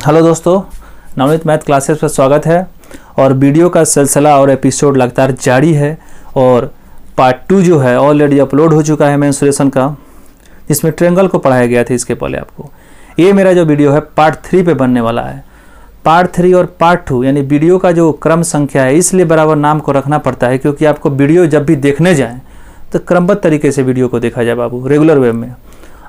Hello दोस्तों, Navneet math classes पर स्वागत है। और वीडियो का सिलसिला और एपिसोड लगातार जारी है और पार्ट 2 जो है ऑलरेडी अपलोड हो चुका है मेंसुरेशन का, जिसमें ट्रायंगल को पढ़ाया गया था इसके पहले आपको। ये मेरा जो वीडियो है पार्ट 3 पे बनने वाला है। पार्ट 3 और पार्ट 2 यानी वीडियो का जो क्रम संख्या है, इसलिए बराबर नाम को रखना पड़ता है क्योंकि आपको वीडियो जब भी देखने जाएँ तो क्रमबद्ध तरीके से वीडियो को देखा जाए बाबू, रेगुलर वे में।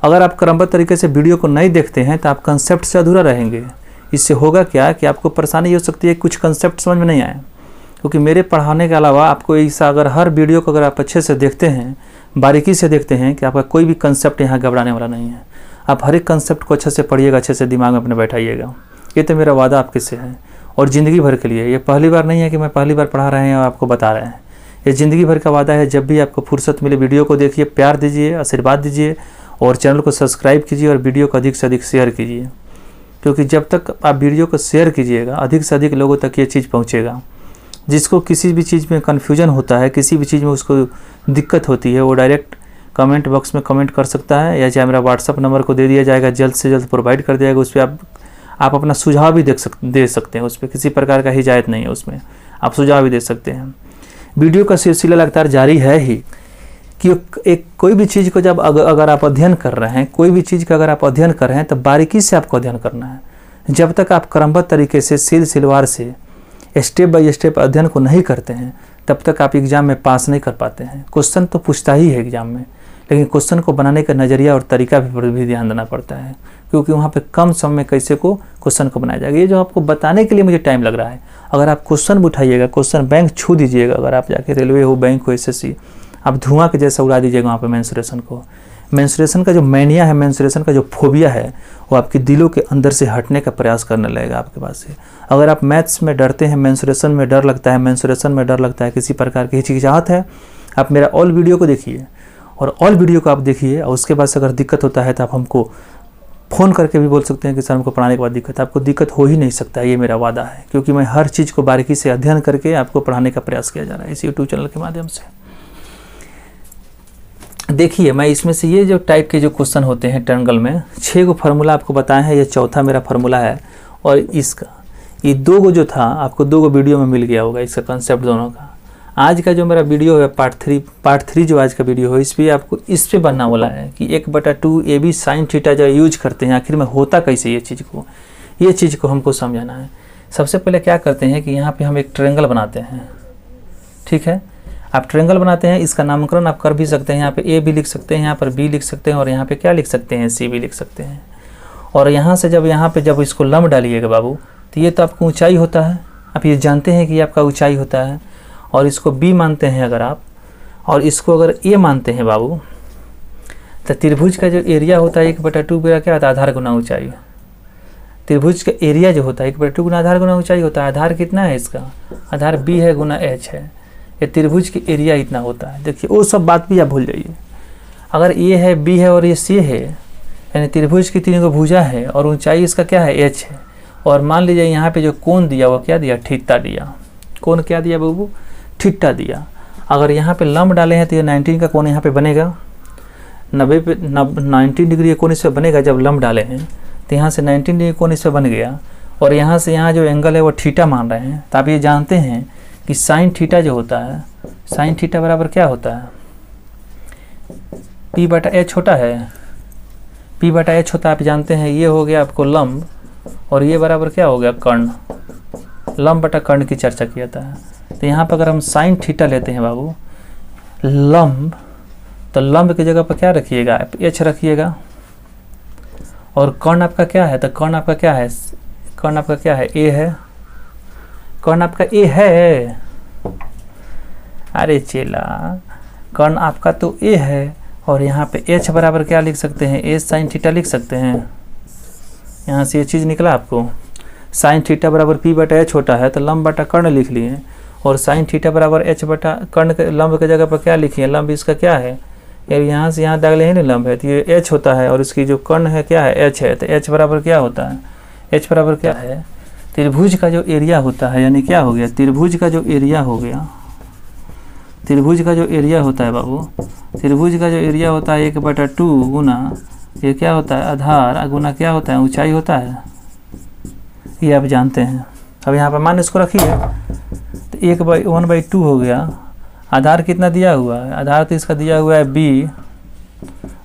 अगर आप क्रमबद्ध तरीके से वीडियो को नहीं देखते हैं तो आप कंसेप्ट से अधूरा रहेंगे। इससे होगा क्या कि आपको परेशानी हो सकती है, कुछ कंसेप्ट समझ में नहीं आए। क्योंकि मेरे पढ़ाने के अलावा आपको ऐसा अगर हर वीडियो को अगर आप अच्छे से देखते हैं, बारीकी से देखते हैं कि आपका कोई भी कंसेप्ट यहाँ घबराने वाला नहीं है। आप हर एक कंसेप्ट को अच्छे से पढ़िएगा, अच्छे से दिमाग में अपने बैठाइएगा। ये तो मेरा वादा आपके से है और ज़िंदगी भर के लिए। ये पहली बार नहीं है कि मैं पहली बार पढ़ा रहे हैं और आपको बता रहे हैं। ये ज़िंदगी भर का वादा है। जब भी आपको फुर्सत मिले वीडियो को देखिए, प्यार दीजिए, आशीर्वाद दीजिए और चैनल को सब्सक्राइब कीजिए और वीडियो को अधिक से अधिक शेयर कीजिए। क्योंकि जब तक आप वीडियो को शेयर कीजिएगा, अधिक से अधिक लोगों तक ये चीज़ पहुंचेगा। जिसको किसी भी चीज़ में कन्फ्यूजन होता है, किसी भी चीज़ में उसको दिक्कत होती है, वो डायरेक्ट कमेंट बॉक्स में कमेंट कर सकता है या चाहे मेरा व्हाट्सअप नंबर को दे दिया जाएगा, जल्द से जल्द प्रोवाइड कर दिया जाएगा। उस पर आप अपना सुझाव भी दे सकते हैं। उस पर किसी प्रकार का हिजायत नहीं है, उसमें आप सुझाव भी दे सकते हैं। वीडियो का सिलसिला लगातार जारी है ही कि कोई भी चीज़ को जब अगर आप अध्ययन कर रहे हैं, कोई भी चीज़ का अगर आप अध्ययन कर रहे हैं तो बारीकी से आपको अध्ययन करना है। जब तक आप क्रमबद्ध तरीके से सिलसिलेवार से स्टेप बाय स्टेप अध्ययन को नहीं करते हैं, तब तक आप एग्ज़ाम में पास नहीं कर पाते हैं। क्वेश्चन तो पूछता ही है एग्ज़ाम में, लेकिन क्वेश्चन को बनाने का नज़रिया और तरीका पर भी ध्यान देना पड़ता है। क्योंकि वहाँ पे कम समय में कैसे को क्वेश्चन को बनाया जाएगा, ये जो आपको बताने के लिए मुझे टाइम लग रहा है। अगर आप क्वेश्चन उठाइएगा, क्वेश्चन बैंक छू दीजिएगा, अगर आप जाके रेलवे हो, बैंक हो, SSC, आप धुआं के जैसा उड़ा दीजिएगा वहाँ पे मेंसुरेशन को। मेंसुरेशन का जो मैनिया है, मेंसुरेशन का जो फोबिया है, वो आपके दिलों के अंदर से हटने का प्रयास करने लगेगा आपके पास से। अगर आप मैथ्स में डरते हैं, मेंसुरेशन में डर लगता है, मेंसुरेशन में डर लगता है, किसी प्रकार की हिचकिचाहट है, आप मेरा ऑल वीडियो को देखिए और ऑल वीडियो को आप देखिए। और उसके बाद अगर दिक्कत होता है तो आप हमको फ़ोन करके भी बोल सकते हैं कि सर हमको पढ़ाने के बाद दिक्कत है। आपको दिक्कत हो ही नहीं सकता, ये मेरा वादा है। क्योंकि मैं हर चीज़ को बारीकी से अध्ययन करके आपको पढ़ाने का प्रयास किया जा रहा है इस यूट्यूब चैनल के माध्यम से। देखिए, मैं इसमें से ये जो टाइप के जो क्वेश्चन होते हैं ट्रायंगल में, 6 गो फार्मूला आपको बताए हैं। ये चौथा मेरा फार्मूला है और इसका ये 2 गो जो था आपको 2 गो वीडियो में मिल गया होगा, इसका कंसेप्ट दोनों का। आज का जो मेरा वीडियो है पार्ट 3 जो आज का वीडियो है, इस पर आपको इस पर बनना वाला है कि 1/2 AB sin थीटा जो यूज करते हैं, आखिर में होता कैसे ये चीज़ को हमको समझाना है। सबसे पहले क्या करते हैं कि यहाँ पे हम एक ट्रायंगल बनाते हैं। ठीक है, आप ट्रायंगल बनाते हैं, इसका नामकरण आप कर भी सकते हैं। यहाँ पे A भी लिख सकते हैं, यहाँ पर B लिख सकते हैं और यहाँ पे क्या लिख सकते हैं, C भी लिख सकते हैं। और यहाँ से जब इसको लंब डालिएगा बाबू, तो ये तो आपको ऊंचाई होता है। आप ये जानते हैं कि ये आपका ऊंचाई होता है। और इसको B मानते हैं अगर आप, और इसको अगर A मानते हैं बाबू, तो त्रिभुज का जो एरिया होता है 1/2 मेरा क्या होता है, आधार गुना ऊंचाई। त्रिभुज का एरिया जो होता है 1/2 गुना आधार गुना ऊंचाई होता है। आधार कितना है इसका, आधार B है गुना H है। ये त्रिभुज की एरिया इतना होता है। देखिए, वो सब बात भी आप भूल जाइए। अगर A है, B है और ये C है, यानी त्रिभुज की 3 भुजा है और ऊंचाई इसका क्या है, H है। और मान लीजिए यहाँ पे जो कोण दिया वो क्या दिया, थीटा दिया। कोण क्या दिया बाबू, थीटा दिया। अगर यहाँ पे लंब डाले हैं तो ये 19 का कोण यहाँ पे बनेगा, 90 डिग्री कोण इस पर बनेगा। जब लंब डाले हैं तो यहाँ से 19 डिग्री कोण इस पर बन गया और यहाँ से यहाँ जो एंगल है वो थीटा मान रहे हैं। तो आप ये जानते हैं कि साइन थीटा जो होता है, साइन थीटा बराबर क्या होता है, P/H होता है। P/H होता है, आप जानते हैं। ये हो गया आपको लंब और ये बराबर क्या हो गया, कर्ण। लंब बटा कर्ण की चर्चा किया था। तो यहाँ पर अगर हम साइन थीटा लेते हैं बाबू, लंब, तो लंब की जगह पर क्या रखिएगा, H रखिएगा। और कर्ण आपका क्या है, तो कर्ण आपका क्या है, कर्ण आपका क्या है, A है। कर्ण आपका A है, अरे चेला, कर्ण आपका तो A है। और यहाँ पे H बराबर क्या लिख सकते हैं, A sin थीटा लिख सकते हैं। यहाँ से ये चीज़ निकला आपको, sin थीटा बराबर P/H होता है, तो लंब बटा कर्ण लिख लिए। और sin थीटा बराबर H बटा कर्ण के लंब की जगह पर क्या लिखिए, लंब इसका क्या है, यार यहाँ से यहाँ दागले ही नहीं लंब है, तो ये H होता है। और इसकी जो कर्ण है क्या है, H है। तो H बराबर क्या होता है, H बराबर क्या है, त्रिभुज का जो एरिया होता है, यानी क्या हो गया, त्रिभुज का जो एरिया हो गया, त्रिभुज का जो एरिया होता है बाबू, त्रिभुज का जो एरिया होता है 1/2 गुना ये क्या होता है, आधार गुना क्या होता है, ऊंचाई होता है। ये आप जानते हैं। अब यहाँ पर मान इसको रखिए, तो 1/2 हो गया। आधार कितना दिया हुआ है, आधार तो इसका दिया हुआ है b,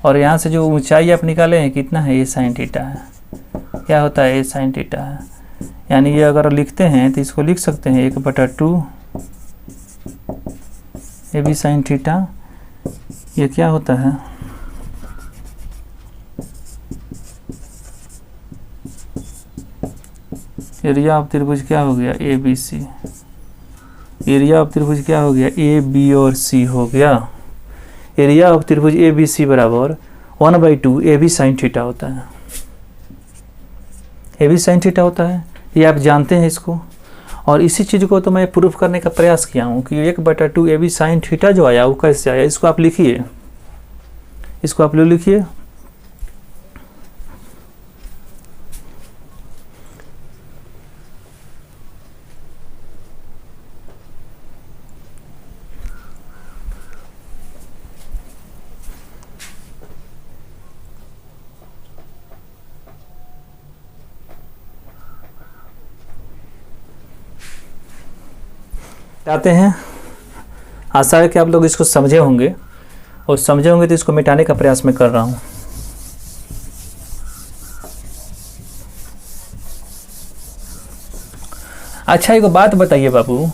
और यहाँ से जो ऊंचाई आप निकाले हैं कितना है, a sin थीटा है। क्या होता है, a sin थीटा है। यानी ये अगर लिखते हैं तो इसको लिख सकते हैं 1/2 ab sin थीटा। ये क्या होता है, एरिया ऑफ त्रिभुज क्या हो गया, ABC। एरिया ऑफ त्रिभुज क्या हो गया, ए बी और सी हो गया। एरिया ऑफ त्रिभुज ABC बराबर 1/2 AB sin थीटा होता है। AB sin थीटा होता है, ये आप जानते हैं इसको। और इसी चीज़ को तो मैं प्रूफ करने का प्रयास किया हूँ कि 1/2 AB sin थीटा जो आया वो कैसे आया। इसको आप लिखिए, इसको आप लिखिए। आते हैं, आशा है कि आप लोग इसको समझे होंगे, और समझे होंगे तो इसको मिटाने का प्रयास मैं कर रहा हूँ। अच्छा एक बात बताइए बाबू,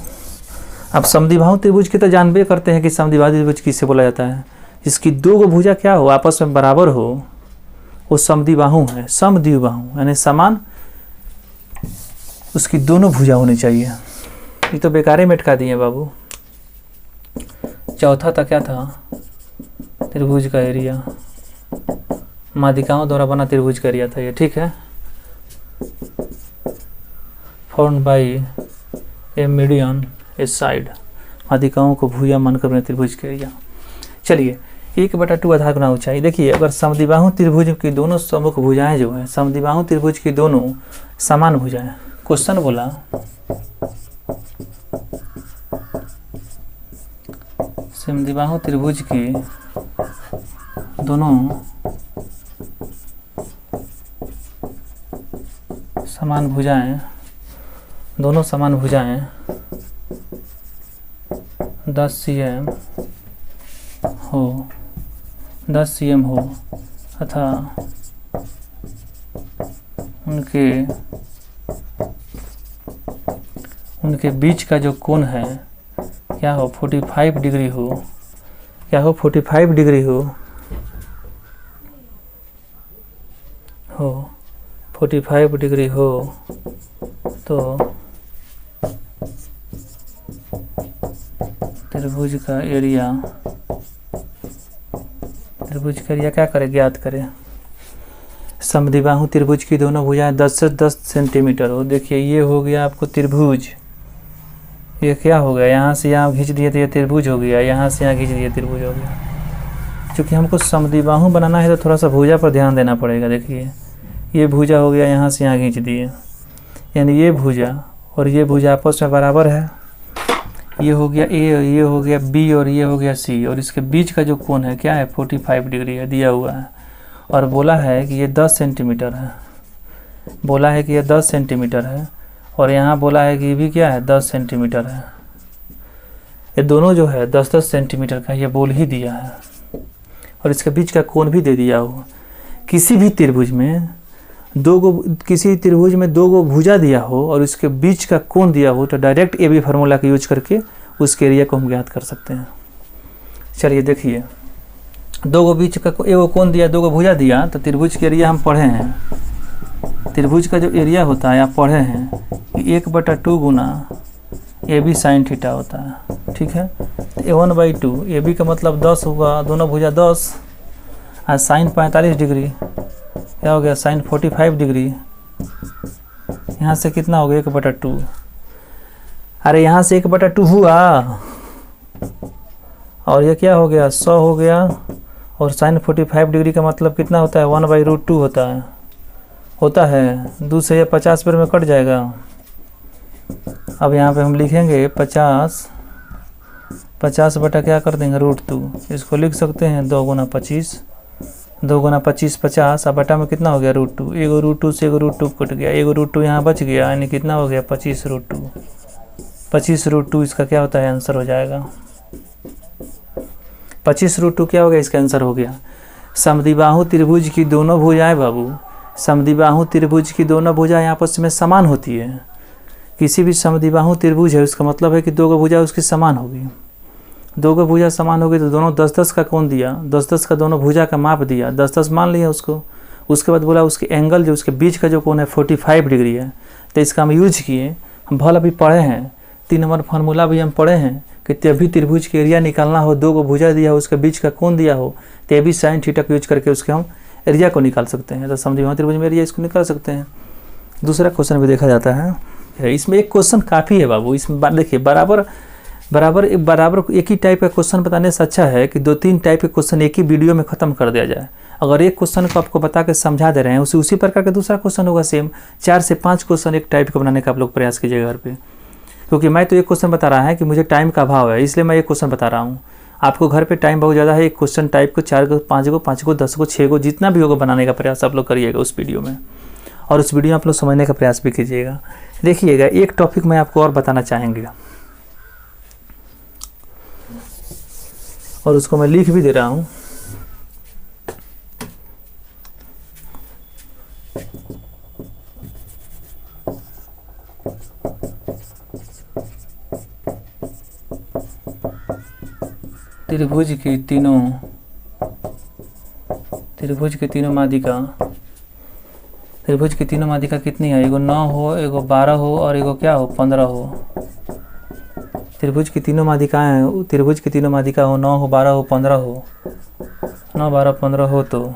आप समद्विबाहु त्रिभुज की तो जानबे करते हैं कि समद्विबाहु त्रिभुज किसे बोला जाता है, जिसकी दो गो भुजा क्या हो, आपस में बराबर हो, वो समद्विबाहु है। समद्विबाहु यानी समान, उसकी दोनों भुजा होनी चाहिए। ये तो बेकारे में अटका दिए बाबू। चौथा था क्या था, त्रिभुज का एरिया, माध्यिकाओं द्वारा बना त्रिभुज का एरिया था ये, ठीक है। Formed by a median a side, माध्यिकाओं को भुजा मानकर बने त्रिभुज का एरिया। चलिए 1/2 आधार गुना ऊंचाई। देखिए अगर समद्विबाहु त्रिभुज की दोनों सम्मुख भुजाएं जो है, समद्विबाहु त्रिभुज की दोनों समान भुजाएं, क्वेश्चन बोला समद्विबाहु त्रिभुज की दोनों समान भुजाएं, दोनों समान भुजाएं 10 cm हो, 10 cm हो तथा उनके बीच का जो कोण है क्या हो, 45 डिग्री हो। क्या हो, 45 डिग्री हो 45 डिग्री हो तो त्रिभुज का एरिया क्या करें, ज्ञात करें। समद्विबाहु त्रिभुज की दोनों भुजाएं 10 से 10 सेंटीमीटर हो। देखिए ये हो गया आपको त्रिभुज, ये क्या हो गया, यहाँ से यहाँ खींच दिए तो ये त्रिभुज हो गया, यहाँ से यहाँ खींच दिए त्रिभुज हो गया। क्योंकि हमको समद्विबाहु बनाना है तो थोड़ा सा भुजा पर ध्यान देना पड़ेगा। देखिए ये भुजा हो गया, यहाँ से यहाँ खींच दिए, यानी ये भुजा और ये भुजा आपस में बराबर है। ये हो गया ए, ये हो गया बी और ये हो गया सी, और इसके बीच का जो कोण है क्या है, 45 डिग्री है, दिया हुआ है। और बोला है कि ये 10 सेंटीमीटर है, बोला है कि ये 10 सेंटीमीटर है, और यहाँ बोला है कि ये भी क्या है, 10 सेंटीमीटर है। ये दोनों जो है 10-10 सेंटीमीटर का ये बोल ही दिया है, और इसके बीच का कोण भी दे दिया हो। किसी भी त्रिभुज में किसी त्रिभुज में दो गो भुजा दिया हो और इसके बीच का कोण दिया हो तो डायरेक्ट ए बी फार्मूला का यूज करके उसके एरिया को हम ज्ञात कर सकते हैं। चलिए देखिए, दो गो बीच का एगो कोण दिया, दो गो भुजा दिया, तो त्रिभुज के एरिया हम पढ़े हैं। त्रिभुज का जो एरिया होता है आप पढ़े हैं कि 1/2 गुना ए बी साइन थीटा होता है, ठीक है। तो 1/2 ए बी का मतलब 10 होगा, दोनों भुजा 10, और साइन 45 डिग्री, क्या हो गया, साइन 45 डिग्री। यहाँ से कितना हो गया, 1/2। अरे यहाँ से 1/2 हुआ, और ये क्या हो गया, 100 हो गया, और साइन 45 डिग्री का मतलब कितना होता है, 1/√2 होता है। 2 से ये 50 पर में कट जाएगा। अब यहाँ पे हम लिखेंगे 50 बटा क्या कर देंगे, √2। इसको लिख सकते हैं 2 गुना 25 2 गुना 25 50, अब बटा में कितना हो गया √2, एगो √2 से एगो √2 कट गया, एगो √2 यहाँ बच गया, यानी कितना हो गया 25√2। 25√2 इसका क्या होता है आंसर हो जाएगा। 25√2 क्या हो गया इसका आंसर हो गया। समद्विबाहु त्रिभुज की दोनों भुजाएं बाबू, समद्विबाहु त्रिभुज की दोनों भुजाएं आपस में समान होती है। किसी भी समद्विबाहु त्रिभुज है उसका मतलब है कि 2 भुजा उसकी समान होगी। 2 भुजा समान होगी तो दोनों 10-10 का कोण दिया, 10-10 का दोनों भुजा का माप दिया, 10-10 मान लिया उसको। उसके बाद बोला उसके एंगल जो उसके बीच का जो कोण है 45 डिग्री है। तो इसका हम यूज किए, हम भल अभी पढ़े हैं, 3 नंबर फार्मूला भी हम पढ़े हैं कि तभी त्रिभुज के एरिया निकालना हो, 2 भुजा दिया हो, उसके बीच का कोण दिया हो, तभी साइन थीटा का यूज करके उसके हम एरिया को निकाल सकते हैं। तो समद्विबाहु त्रिभुज में एरिया इसको निकाल सकते हैं। दूसरा क्वेश्चन भी देखा जाता है, इसमें एक क्वेश्चन काफ़ी है बाबू। इसमें देखिए बराबर एक ही टाइप का क्वेश्चन बताने से अच्छा है कि 2-3 टाइप के क्वेश्चन एक ही वीडियो में ख़त्म कर दिया जाए। अगर एक क्वेश्चन को आपको बता के समझा दे रहे हैं, उसी प्रकार का दूसरा क्वेश्चन होगा सेम। 4 से 5 क्वेश्चन एक टाइप का बनाने का आप लोग प्रयास कीजिएगा घर पे, क्योंकि मैं तो एक क्वेश्चन बता रहा है कि मुझे टाइम का अभाव है, इसलिए मैं एक क्वेश्चन बता रहा हूँ। आपको घर पे टाइम बहुत ज़्यादा है, एक क्वेश्चन टाइप को 4 को 5 को 5 को 10 को 6 को जितना भी होगा बनाने का प्रयास आप लोग करिएगा उस वीडियो में, और उस वीडियो में आप लोग समझने का प्रयास भी कीजिएगा। देखिएगा एक टॉपिक मैं आपको और बताना चाहेंगे, और उसको मैं लिख भी दे रहा हूँ। त्रिभुज की तीनों माध्यिका कितनी है? एगो 9 हो, एगो 12 हो, और एगो क्या हो 15 हो। त्रिभुज की तीनों माध्यिकाएं हैं, त्रिभुज की तीनों माध्यिका हो, 9 हो, 12 हो, 15 हो, 9 12 15 हो। तो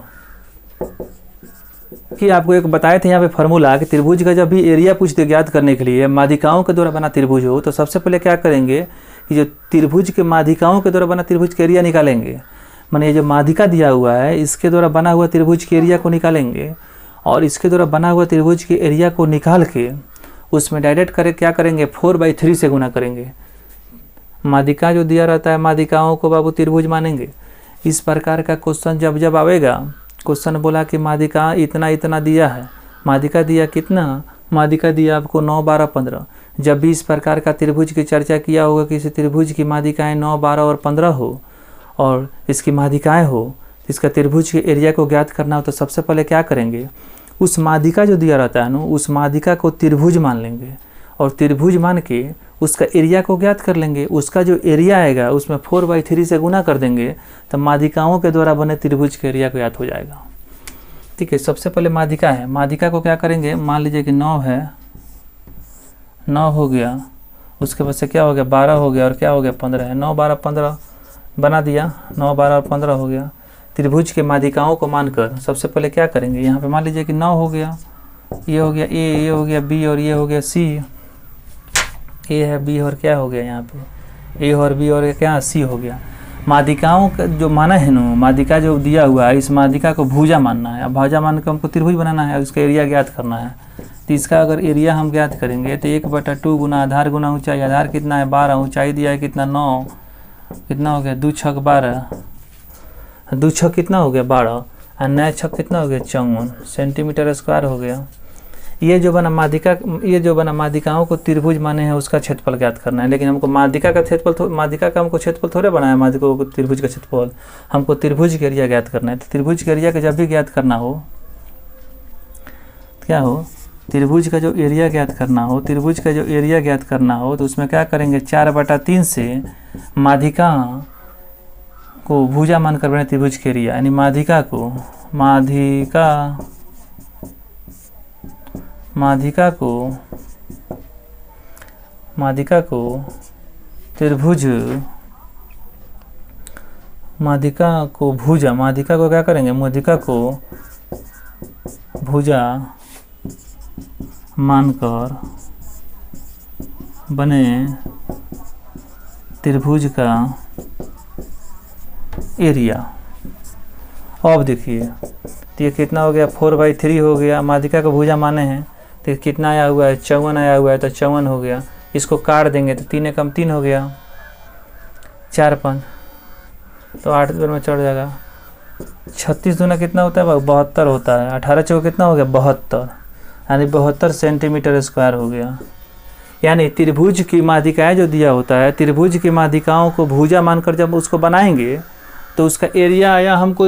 कि आपको एक बताए थे यहाँ पे फार्मूला कि त्रिभुज का जब भी एरिया पूछते ज्ञात करने के लिए माध्यिकाओं के द्वारा बना त्रिभुज हो, तो सबसे पहले क्या करेंगे कि जो त्रिभुज के माध्यिकाओं के द्वारा बना त्रिभुज के एरिया निकालेंगे। माने ये जो माध्यिका दिया हुआ है इसके द्वारा बना हुआ त्रिभुज के एरिया को निकालेंगे, और इसके द्वारा बना हुआ त्रिभुज के एरिया को निकाल के उसमें डायरेक्ट क्या करेंगे 4/3 से गुना करेंगे। माध्यिका जो दिया रहता है माध्यिकाओं को बाबू त्रिभुज मानेंगे। इस प्रकार का क्वेश्चन जब आवेगा, क्वेश्चन बोला कि माध्यिका इतना इतना दिया है, माध्यिका दिया कितना, माध्यिका दिया आपको 9 12 15। जब भी इस प्रकार का त्रिभुज की चर्चा किया होगा कि इस त्रिभुज की माध्यिकाएं 9 12 और 15 हो और इसकी माध्यिकाएं हो, इसका त्रिभुज के एरिया को ज्ञात करना हो, तो सबसे पहले क्या करेंगे उस माध्यिका जो दिया रहता है ना, उस माध्यिका को त्रिभुज मान लेंगे, और त्रिभुज मान के उसका एरिया को ज्ञात कर लेंगे। उसका जो एरिया आएगा उसमें 4/3 से गुना कर देंगे, तो माध्यिकाओं के द्वारा बने त्रिभुज के एरिया को ज्ञात हो जाएगा। ठीक है, सबसे पहले माध्यिका है, माध्यिका को क्या करेंगे, मान लीजिए कि 9 है, 9 हो गया, उसके बाद से क्या हो गया 12 हो गया, और क्या हो गया 15 है, 9 12 15 बना दिया, 9 12 और 15 हो गया। त्रिभुज के माध्यिकाओं को मानकर सबसे पहले क्या करेंगे, यहाँ पे मान लीजिए कि 9 हो गया, ये हो गया ए, ये हो गया बी, और ये हो गया सी। ए है बी और क्या हो गया यहाँ पे ए और बी और क्या सी हो गया। माध्यिकाओं का जो माना है ना, माध्यिका जो दिया हुआ है इस माध्यिका को भुजा मानना है। अब भुजा मान के हमको त्रिभुज बनाना है, उसका एरिया ज्ञात करना है। तो इसका अगर एरिया हम ज्ञात करेंगे तो 1/2 गुना आधार गुना ऊंचाई, आधार कितना है 12, ऊंचाई दिया है कितना 9, कितना हो गया 2 6 12, 2 6 कितना हो गया 12, और 9 6 कितना हो गया 54 सेंटीमीटर स्क्वायर हो गया। ये जो बना माध्यिकाओं को त्रिभुज माने हैं उसका क्षेत्रफल ज्ञात करना है। लेकिन हमको माध्यिका का हमको क्षेत्रफल थोड़े बनाया, माध्यिका को त्रिभुज का क्षेत्रफल, हमको त्रिभुज के एरिया ज्ञात करना है। तो त्रिभुज के एरिया का जब भी ज्ञात करना हो क्या हो, त्रिभुज का जो एरिया ज्ञात करना हो, त्रिभुज का जो एरिया ज्ञात करना हो, तो उसमें क्या करेंगे 4/3 से माध्यिका को भुजा मानकर बने त्रिभुज के एरिया, यानी माध्यिका को त्रिभुज, माध्यिका को भुजा, माध्यिका को क्या करेंगे, माध्यिका को भुजा मानकर बने त्रिभुज का एरिया। अब देखिए तो ये कितना हो गया 4/3 हो गया, माध्यिका को भुजा माने हैं तो कितना आया हुआ है 54 आया हुआ है, तो 54 हो गया। इसको काट देंगे तो 3 एकम 3 हो गया, 4 5 तो 8 में चढ़ जाएगा, 36 दूना कितना होता है? 72 होता है। 18 चौक कितना हो गया? 72, यानी 72 सेंटीमीटर स्क्वायर हो गया। यानी त्रिभुज की माध्यिकाएँ जो दिया होता है, त्रिभुज की माध्यिकाओं को भुजा मानकर जब उसको बनाएंगे तो उसका एरिया आया हमको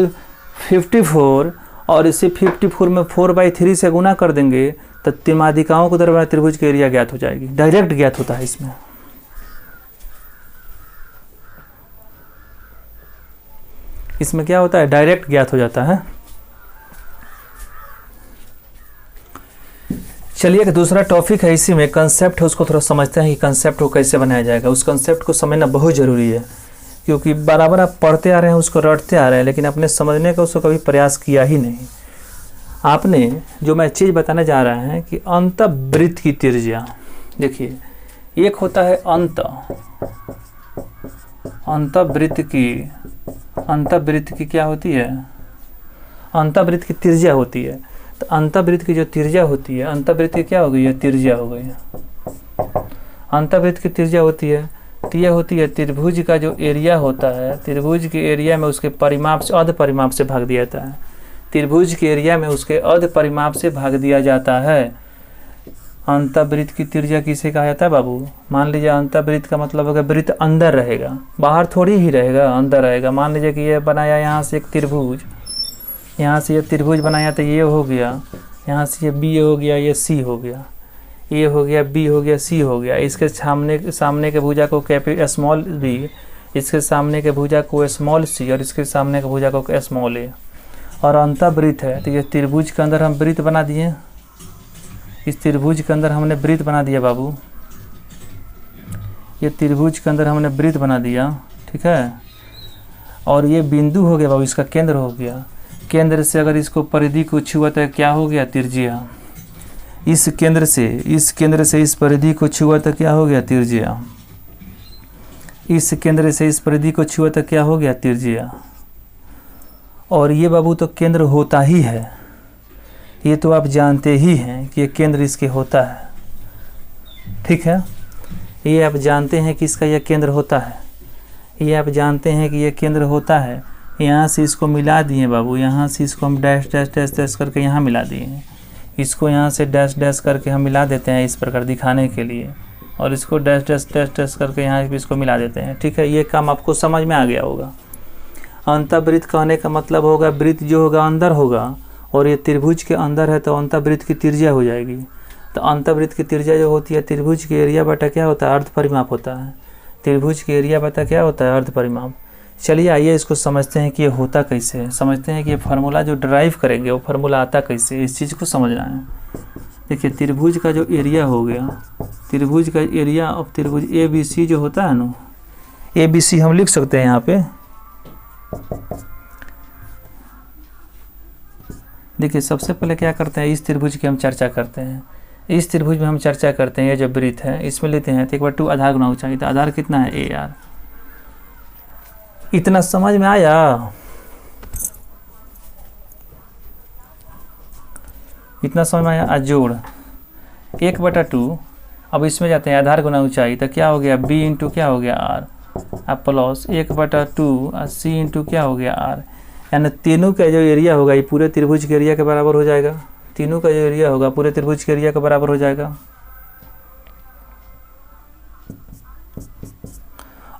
54, और इसे 54 में 4/3 से गुना कर देंगे तो त्रिमाध्यिकाओं को दरमियान त्रिभुज की एरिया ज्ञात हो जाएगी। डायरेक्ट ज्ञात होता है इसमें। इसमें क्या होता है? डायरेक्ट ज्ञात हो जाता है। चलिए एक दूसरा टॉपिक है, इसी में कंसेप्ट है, उसको थोड़ा समझते हैं कि कंसेप्ट को कैसे बनाया जाएगा। उस कंसेप्ट को समझना बहुत ज़रूरी है, क्योंकि बराबर आप पढ़ते आ रहे हैं, उसको रटते आ रहे हैं, लेकिन अपने समझने का उसको कभी प्रयास किया ही नहीं। आपने जो मैं चीज़ बताने जा रहा है कि अंतःवृत्त की त्रिज्या, देखिए एक होता है अंतःवृत्त की क्या होती है? अंतःवृत्त की त्रिज्या होती है। तो अंतःवृत्त की जो त्रिज्या होती है, अंतःवृत्त की क्या हो गई? त्रिज्या हो गई। अंतःवृत्त की त्रिज्या होती है तो यह होती है त्रिभुज का जो एरिया होता है, त्रिभुज के एरिया में उसके परिमाप से अर्ध परिमाप से भाग दिया जाता है। त्रिभुज के एरिया में उसके अर्ध परिमाप से भाग दिया जाता है। अंतःवृत्त की त्रिज्या किसे कहा जाता है बाबू? मान लीजिए अंतःवृत्त का मतलब होगा वृत्त अंदर रहेगा, बाहर थोड़ी ही रहेगा, अंदर रहेगा। मान लीजिए कि ये बनाया यहाँ से एक त्रिभुज, यहाँ से ये त्रिभुज बनाया तो ये हो गया, यहाँ से ये बी हो गया, ये सी हो गया, ये हो गया, बी हो गया, सी हो गया। इसके सामने के भुजा को स्मॉल बी, इसके सामने के भुजा को स्मॉल सी, और इसके सामने के भुजा को स्मॉल ए। और अंतःवृत्त है तो ये त्रिभुज के अंदर हम वृत्त बना दिए। इस त्रिभुज के अंदर हमने वृत्त बना दिया बाबू, ये त्रिभुज के अंदर हमने वृत्त बना दिया, ठीक है। और ये बिंदु हो गया बाबू, इसका केंद्र हो गया। केंद्र से अगर इसको परिधि को छुआ तो क्या हो गया? त्रिज्या। इस केंद्र से इस परिधि को छुआ तो क्या हो गया? त्रिज्या। इस केंद्र से इस परिधि को छुआ तो क्या हो गया? त्रिज्या। और ये बाबू तो केंद्र होता ही है, ये तो आप जानते ही हैं कि ये केंद्र इसके होता है, ठीक है। ये आप जानते हैं कि इसका यह केंद्र होता है, ये आप जानते हैं कि ये केंद्र होता है। यहाँ से इसको मिला दिए बाबू, यहाँ से इसको हम डैश डैश डैश डैश करके यहाँ मिला दिए, इसको यहाँ से डैश डैश करके हम मिला देते हैं इस प्रकार दिखाने के लिए, और इसको डैश डैश डैश डैश करके यहाँ भी इसको मिला देते हैं, ठीक है। ये काम आपको समझ में आ गया होगा। अंतःवृत्त कहने का मतलब होगा वृत्त जो होगा अंदर होगा, और ये त्रिभुज के अंदर है तो अंतःवृत्त की त्रिज्या हो जाएगी। तो अंतःवृत्त की त्रिज्या जो होती है त्रिभुज के एरिया बटा क्या होता है? अर्ध परिमाप होता है। त्रिभुज के एरिया बटा क्या होता है? अर्ध परिमाप। चलिए आइए इसको समझते हैं कि ये होता कैसे है, समझते हैं कि ये फार्मूला जो ड्राइव करेंगे वो फार्मूला आता कैसे है, इस चीज़ को समझना है। देखिए त्रिभुज का जो एरिया हो गया, त्रिभुज का एरिया ऑफ त्रिभुज ABC जो होता है ना, ABC हम लिख सकते हैं यहाँ पे। देखिए सबसे पहले क्या करते हैं, इस त्रिभुज की हम चर्चा करते हैं। इस त्रिभुज में हम चर्चा करते हैं, ये जो वृत्त है इसमें लेते हैं तो एक बार 2 आधार गुना ऊंचाई, तो आधार कितना है? AR। इतना समझ में आया? इतना समझ में आया? आज जोड़ 1/2, अब इसमें जाते हैं आधार गुना ऊंचाई, तो क्या हो गया? B इंटू क्या हो गया? R, अब प्लस 1/2 C इंटू क्या हो गया? R। यानी तीनों का जो एरिया होगा ये पूरे त्रिभुज के एरिया के बराबर हो जाएगा। तीनों का जो एरिया होगा पूरे त्रिभुज के एरिया के बराबर हो जाएगा।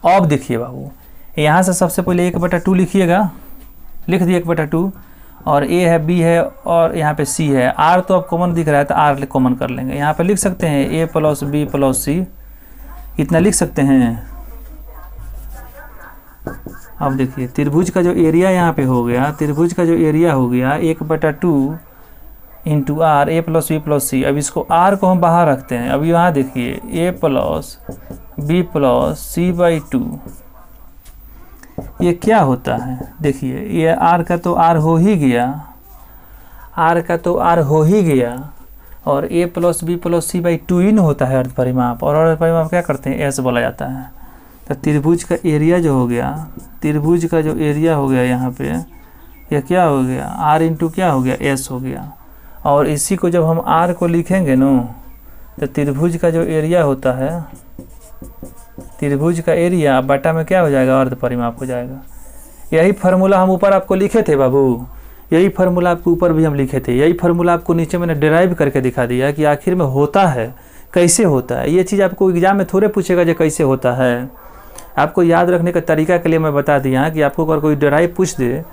अब देखिए बाबू, यहाँ से सबसे पहले 1/2 लिखिएगा, लिख दिए 1/2, और A है, B है, और यहाँ पे C है। R तो अब कॉमन दिख रहा है तो R कॉमन कर लेंगे। यहाँ पे लिख सकते हैं A + B + C, इतना लिख सकते हैं। अब देखिए त्रिभुज का जो एरिया यहाँ पे हो गया, त्रिभुज का जो एरिया हो गया 1/2 into R, A + B + C। अब इसको R को हम बाहर रखते हैं। अब यहाँ देखिए A + B + C/2, ये क्या होता है? देखिए ये R का तो R हो ही गया, R का तो R हो ही गया, और A + B + C/2 ही न होता है अर्ध परिमाप, और अर्ध परिमाप क्या करते हैं? S बोला जाता है। तो त्रिभुज का एरिया जो हो गया, त्रिभुज का जो एरिया हो गया यहाँ पे, यह क्या हो गया? R इंटू क्या हो गया? S हो गया। और इसी को जब हम R को लिखेंगे नो, तो त्रिभुज का जो एरिया होता है, त्रिभुज का एरिया बटा में क्या हो जाएगा? अर्ध परिमाप हो जाएगा। यही फार्मूला हम ऊपर आपको लिखे थे बाबू, यही फार्मूला आपको ऊपर भी हम लिखे थे, यही फार्मूला आपको नीचे मैंने डिराइव करके दिखा दिया कि आखिर में होता है कैसे होता है। ये चीज़ आपको एग्जाम में थोड़े पूछेगा जो कैसे होता है, आपको याद रखने का तरीका के लिए मैं बता दिया कि आपको अगर कोई डिराइव पूछ दे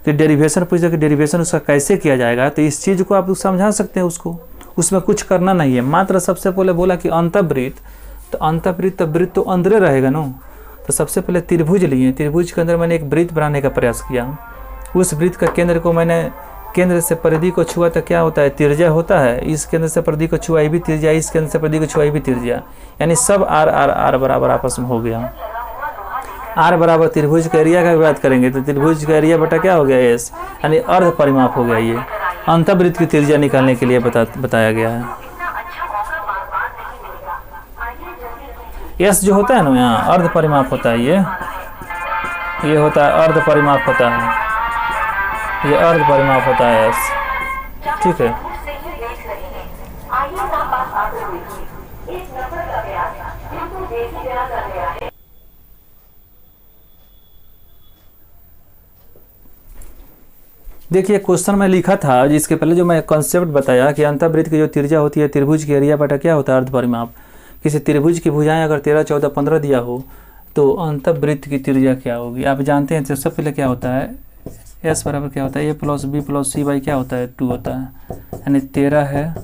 कि डेरिवेशन पूछ दे कि डेरिवेशन उसका कैसे किया जाएगा, तो इस चीज़ को आप समझा सकते हैं उसको, उसमें कुछ करना नहीं है। मात्र सबसे पहले बोला कि अंतःवृत्त, तो अंतःवृत्त तो वृत्त तो अंदर रहेगा ना, तो सबसे पहले त्रिभुज लिए, त्रिभुज के अंदर मैंने एक वृत्त बनाने का प्रयास किया। उस वृत्त का केंद्र को मैंने केंद्र से परिधि को छुआ तो क्या होता है, त्रिज्या होता है। इस केंद्र से परिधि को छुआ भी त्रिज्या, इस केंद्र से परिधि को छुआ भी त्रिज्या, यानी सब आर आर आर बराबर आपस में हो गया। आर बराबर त्रिभुज का एरिया का बात करेंगे तो त्रिभुज का एरिया बटा क्या हो गया, एस, यानी अर्ध परिमाप हो गया। ये अंतःवृत्त की त्रिज्या निकालने के लिए बताया गया है। एस जो होता है ना यहाँ अर्ध परिमाप होता है, ये होता है अर्ध परिमाप होता है, ये अर्ध परिमाप होता है एस, ठीक है। देखिए क्वेश्चन में लिखा था जिसके पहले जो मैं कॉन्सेप्ट बताया कि अंतःवृत्त की जो त्रिज्या होती है त्रिभुज की एरिया बटा क्या होता है, अर्ध परिमाप। किसी त्रिभुज की भुजाएं अगर 13, 14, 15 दिया हो तो अंतःवृत्त की त्रिज्या क्या होगी आप जानते हैं। तो सबसे पहले क्या होता है, एस बराबर क्या होता है, a plus b plus c by क्या होता है 2 होता है, यानी 13 है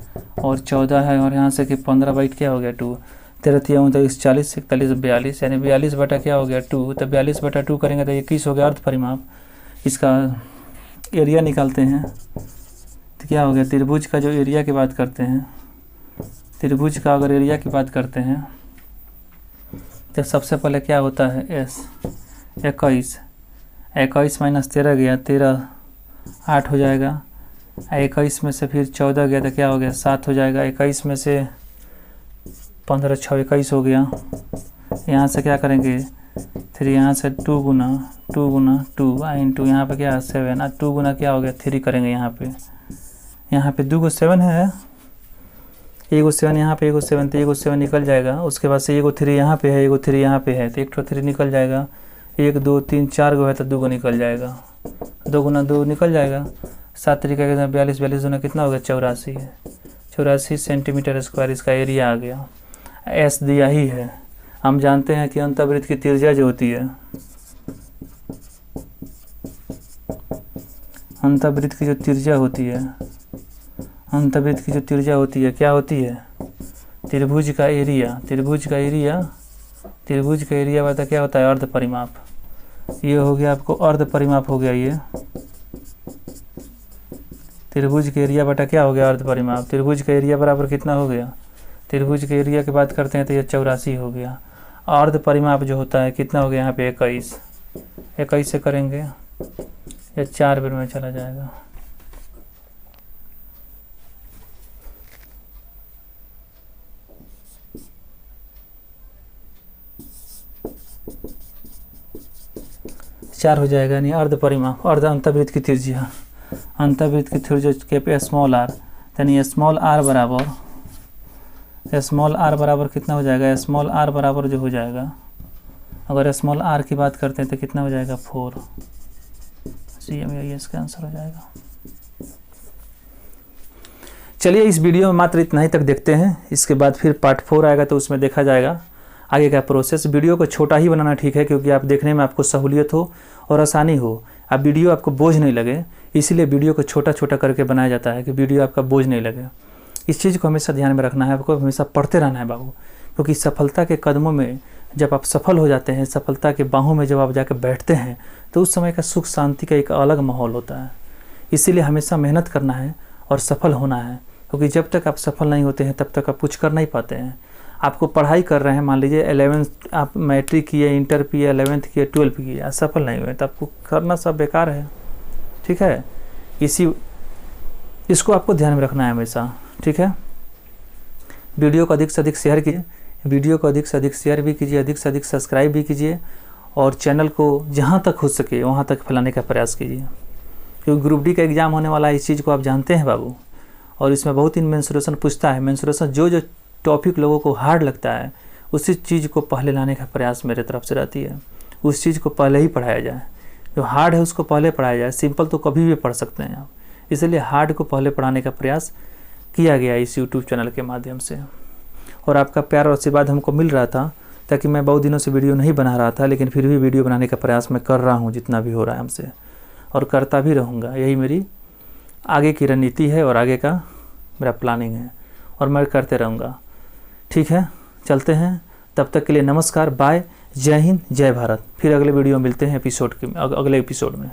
और 14 है और यहाँ से कि 15 बाई क्या हो गया 2, 13 3 39 40 41 42, यानी 42 बटा क्या हो गया 2, तो 42 बटा 2 करेंगे तो 21 हो गया अर्ध परिमाप। इसका एरिया निकालते हैं तो क्या हो गया, त्रिभुज का जो एरिया की बात करते हैं, त्रिभुज का अगर एरिया की बात करते हैं तो सबसे पहले क्या होता है एस 21, 21 माइनस 13 गया 13 8 हो जाएगा, 21 में से फिर 14 गया तो क्या हो गया 7 हो जाएगा, 21 में से 15 6 21 हो गया। यहाँ से क्या करेंगे फिर यहाँ से 2 गुना 2 इंटू यहाँ पे क्या 7, 2 गुना क्या हो गया 3 करेंगे। यहाँ पे 2 को 7 है, एगो 7 यहाँ पे एगो 7, तो एगो 7 निकल जाएगा। उसके बाद से एगो 3 यहाँ पे है, एगो 3 यहाँ पे है, तो एक तो 3 निकल जाएगा। 1 2 3 4 गो है तो 2 गो निकल जाएगा, 2 गुना 2 निकल जाएगा। 7 तरीका के 42, 42 गुना कितना हो गया 84 है, 84 सेंटीमीटर स्क्वायर इसका एरिया आ गया। एस दिया ही है। हम जानते हैं कि अंतःवृत्त की त्रिज्या जो होती है, अंतःवृत्त की जो त्रिज्या होती है, अंतःवृत्त की जो त्रिज्या होती है क्या होती है, त्रिभुज का एरिया, त्रिभुज का एरिया बता क्या होता है अर्ध परिमाप। ये हो गया आपको अर्ध परिमाप हो गया। ये त्रिभुज के एरिया बटा क्या हो गया अर्ध परिमाप। त्रिभुज का एरिया बराबर कितना हो गया, त्रिभुज के एरिया की बात करते हैं तो ये 84 हो गया। अर्ध परिमाप जो होता है कितना हो गया यहाँ पे 21, 21 से करेंगे ये 4 बेर में चला जाएगा। चार हो जाएगा, यानी अर्ध परिमाप, अर्ध अंतःवृत्त की त्रिज्या, अंतःवृत्त की त्रिज्या के पे स्मॉल आर, यानी स्मॉल आर बराबर कितना हो जाएगा, स्मॉल आर बराबर जो हो जाएगा, अगर स्मॉल आर की बात करते हैं तो कितना हो जाएगा 4, इसका आंसर हो जाएगा। चलिए इस वीडियो में मात्र इतना ही तक देखते हैं, इसके बाद फिर पार्ट 4 आएगा तो उसमें देखा जाएगा आगे का प्रोसेस। वीडियो को छोटा ही बनाना ठीक है, क्योंकि आप देखने में आपको सहूलियत हो और आसानी हो, अब वीडियो आपको बोझ नहीं लगे, इसीलिए वीडियो को छोटा छोटा करके बनाया जाता है कि वीडियो आपका बोझ नहीं लगे। इस चीज़ को हमेशा ध्यान में रखना है, आपको हमेशा पढ़ते रहना है बाबू, क्योंकि सफलता के कदमों में जब आप सफल हो जाते हैं, सफलता के बाहों में जब आप जाकर बैठते हैं तो उस समय का सुख शांति का एक अलग माहौल होता है। इसीलिए हमेशा मेहनत करना है और सफल होना है, क्योंकि जब तक आप सफल नहीं होते हैं तब तक आप कुछ कर नहीं पाते हैं। आपको पढ़ाई कर रहे हैं, मान लीजिए 11th आप मैट्रिक किए, इंटर किए, 11th किए, 12th किए, आप सफल नहीं हुए तो आपको करना सब बेकार है, ठीक है। इसको आपको ध्यान में रखना है हमेशा, ठीक है। वीडियो को अधिक से अधिक शेयर कीजिए, वीडियो को अधिक से अधिक शेयर भी कीजिए, अधिक से अधिक सब्सक्राइब भी कीजिए और चैनल को जहाँ तक हो सके वहाँ तक फैलाने का प्रयास कीजिए, क्योंकि ग्रुप डी का एग्ज़ाम होने वाला है, इस चीज़ को आप जानते हैं बाबू। और इसमें बहुत ही मेंसुरेशन पूछता है, मेंसुरेशन जो टॉपिक लोगों को हार्ड लगता है उसी चीज़ को पहले लाने का प्रयास मेरे तरफ से रहती है, उस चीज़ को पहले ही पढ़ाया जाए, जो हार्ड है उसको पहले पढ़ाया जाए, सिंपल तो कभी भी पढ़ सकते हैं आप, इसलिए हार्ड को पहले पढ़ाने का प्रयास किया गया इस यूट्यूब चैनल के माध्यम से। और आपका प्यार और आशीर्वाद हमको मिल रहा था, ताकि मैं बहुत दिनों से वीडियो नहीं बना रहा था, लेकिन फिर भी वीडियो बनाने का प्रयास मैं कर रहा हूँ जितना भी हो रहा है हमसे, और करता भी रहूँगा। यही मेरी आगे की रणनीति है और आगे का मेरा प्लानिंग है, और मैं करते रहूँगा। ठीक है, चलते हैं, तब तक के लिए नमस्कार, बाय, जय हिंद, जय भारत। फिर अगले वीडियो में मिलते हैं अगले एपिसोड में।